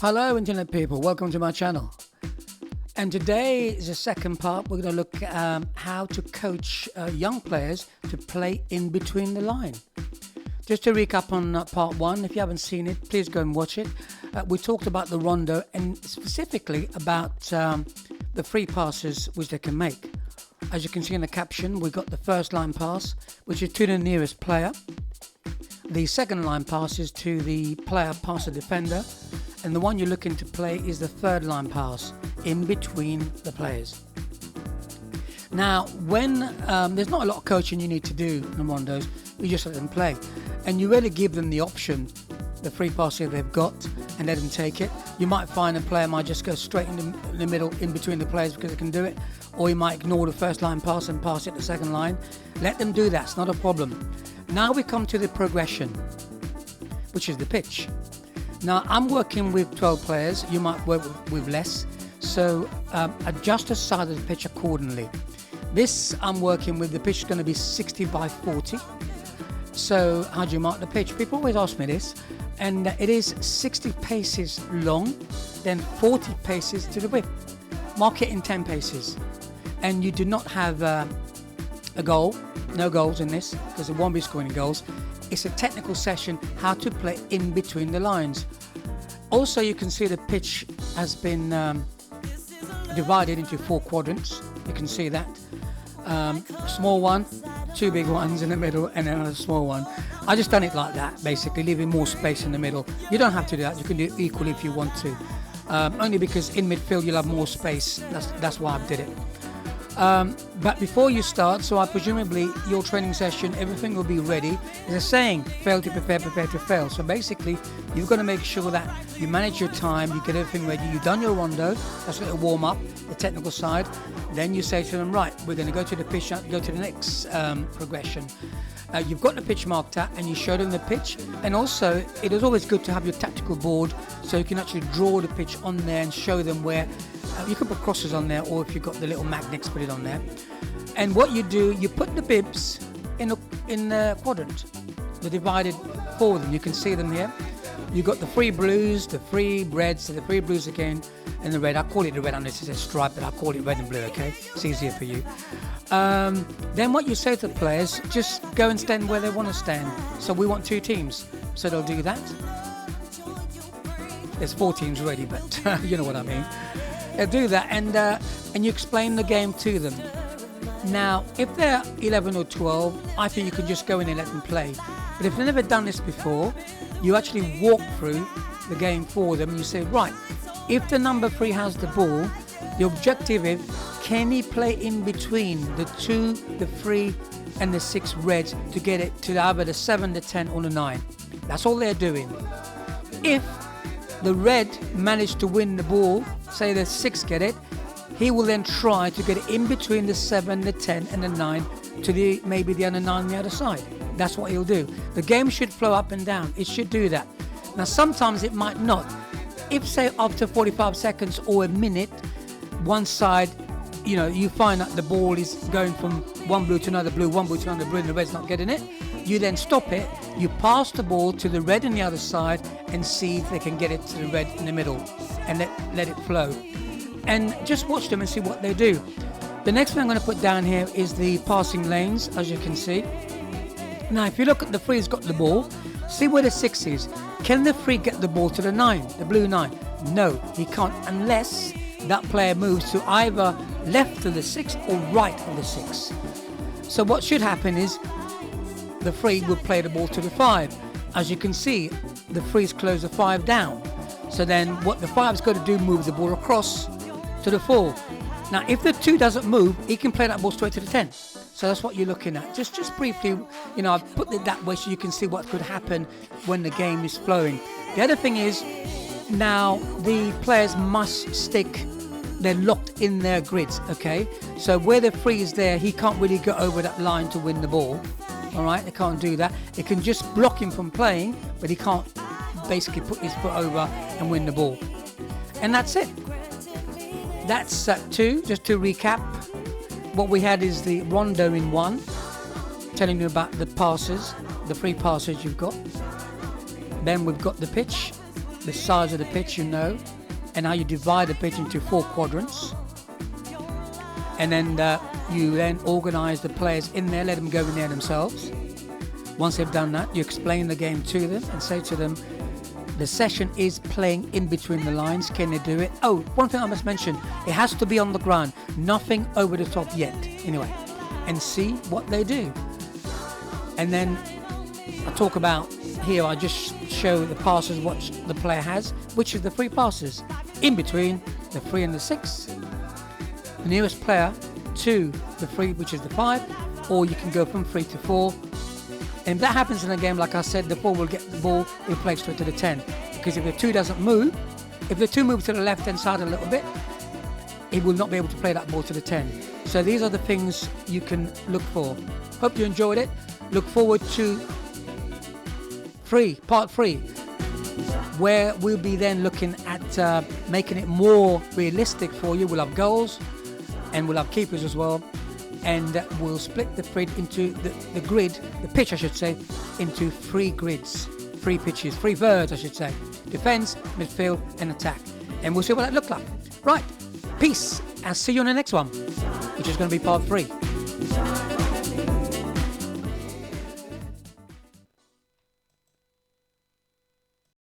Hello internet people, welcome to my channel. And today is the second part. We're going to look at how to coach young players to play in between the line. Just to recap on part one, if you haven't seen it, please go and watch it. We talked about the rondo and specifically about the free passes which they can make. As you can see in the caption, we've got the first line pass, which is to the nearest player. The second line pass is to the player past the defender. And the one you're looking to play is the third line pass in between the players. Now, when there's not a lot of coaching you need to do in rondos, you just let them play. And you really give them the option, the free pass that they've got, and let them take it. You might find a player might just go straight in the middle, in between the players because they can do it. Or you might ignore the first line pass and pass it the second line. Let them do that, it's not a problem. Now we come to the progression, which is the pitch. Now, I'm working with 12 players. You might work with less. So adjust the size of the pitch accordingly. This, I'm working with, the pitch is going to be 60 by 40. So how do you mark the pitch? People always ask me this. And it is 60 paces long, then 40 paces to the width. Mark it in 10 paces. And you do not have a goal. No goals in this, because it won't be scoring goals. It's a technical session how to play in between the lines. Also, you can see the pitch has been divided into 4 quadrants. You can see that. Small one, 2 big ones in the middle, and then another small one. I just done it like that, basically, leaving more space in the middle. You don't have to do that. You can do it equally if you want to. Only because in midfield you'll have more space. That's why I did it. But before you start, so presumably your training session, everything will be ready. There's a saying, fail to prepare, prepare to fail. So basically, you've got to make sure that you manage your time, you get everything ready. You've done your rondo, that's a little warm up, the technical side. Then you say to them, right, we're going to go to the pitch, go to the next progression. You've got the pitch marked out and you show them the pitch. And also, it is always good to have your tactical board so you can actually draw the pitch on there and show them where. You can put crosses on there, or if you've got the little magnets, put it on there. And what you do, you put the bibs in the quadrant. They're divided for them. You can see them here. You've got the free blues, the free reds, the free blues again, and the red. I call it the red unless it's a stripe, but I call it red and blue, okay? It's easier for you. Then what you say to the players, just go and stand where they want to stand. So we want 2 teams. So they'll do that. There's 4 teams already, but you know what I mean. They'll do that, and you explain the game to them. Now, if they're 11 or 12, I think you can just go in and let them play. But if they've never done this before, you actually walk through the game for them and you say, right, if the number 3 has the ball, the objective is, can he play in between the 2, the 3, and the 6 reds to get it to either the 7, the 10, or the 9? That's all they're doing. If the red managed to win the ball, say the 6 get it, he will then try to get it in between the 7, the 10 and the 9 to maybe the other 9 on the other side. That's what he'll do. The game should flow up and down. It should do that. Now sometimes it might not. If say after 45 seconds or a minute, one side, you find that the ball is going from one blue to another blue, one blue to another blue, and the red's not getting it, you then stop it, you pass the ball to the red on the other side and see if they can get it to the red in the middle and let it flow. And just watch them and see what they do. The next thing I'm going to put down here is the passing lanes, as you can see. Now, if you look at the 3's got the ball, see where the 6 is. Can the 3 get the ball to the 9, the blue 9? No, he can't, unless that player moves to either left of the 6 or right of the 6. So what should happen is the 3 will play the ball to the 5. As you can see, the 3's close the 5 down. So then what the 5's got to do, move the ball across to the 4. Now, if the 2 doesn't move, he can play that ball straight to the 10. So that's what you're looking at. Just briefly, I've put it that way so you can see what could happen when the game is flowing. The other thing is, now the players must stick, they're locked in their grids, okay? So where the 3 is there, he can't really go over that line to win the ball. All right, they can't do that. It can just block him from playing, but he can't basically put his foot over and win the ball. And that's it. That's 2. Just to recap, what we had is the rondo in 1, telling you about the passes, the free passes you've got. Then we've got the pitch, the size of the pitch, you know, and how you divide the pitch into 4 quadrants. And then you then organize the players in there, let them go in there themselves. Once they've done that, you explain the game to them and say to them, the session is playing in between the lines. Can they do it? Oh, one thing I must mention, it has to be on the ground, nothing over the top yet, anyway. And see what they do. And then I talk about, here I just show the passes what the player has, which is the 3 passes. In between the 3 and the 6, the nearest player to the 3, which is the 5, or you can go from 3 to 4. And if that happens in a game, like I said, the 4 will get the ball, it plays straight to the 10. Because if the 2 doesn't move, if the 2 moves to the left-hand side a little bit, it will not be able to play that ball to the 10. So these are the things you can look for. Hope you enjoyed it. Look forward to part 3, where we'll be then looking at making it more realistic for you. We'll have goals and we'll have keepers as well. And we'll split the grid into the pitch I should say, into 3 grids, 3 pitches, 3 thirds I should say. Defense, midfield and attack. And we'll see what that looks like. Right, peace. I'll see you on the next one, which is going to be part 3.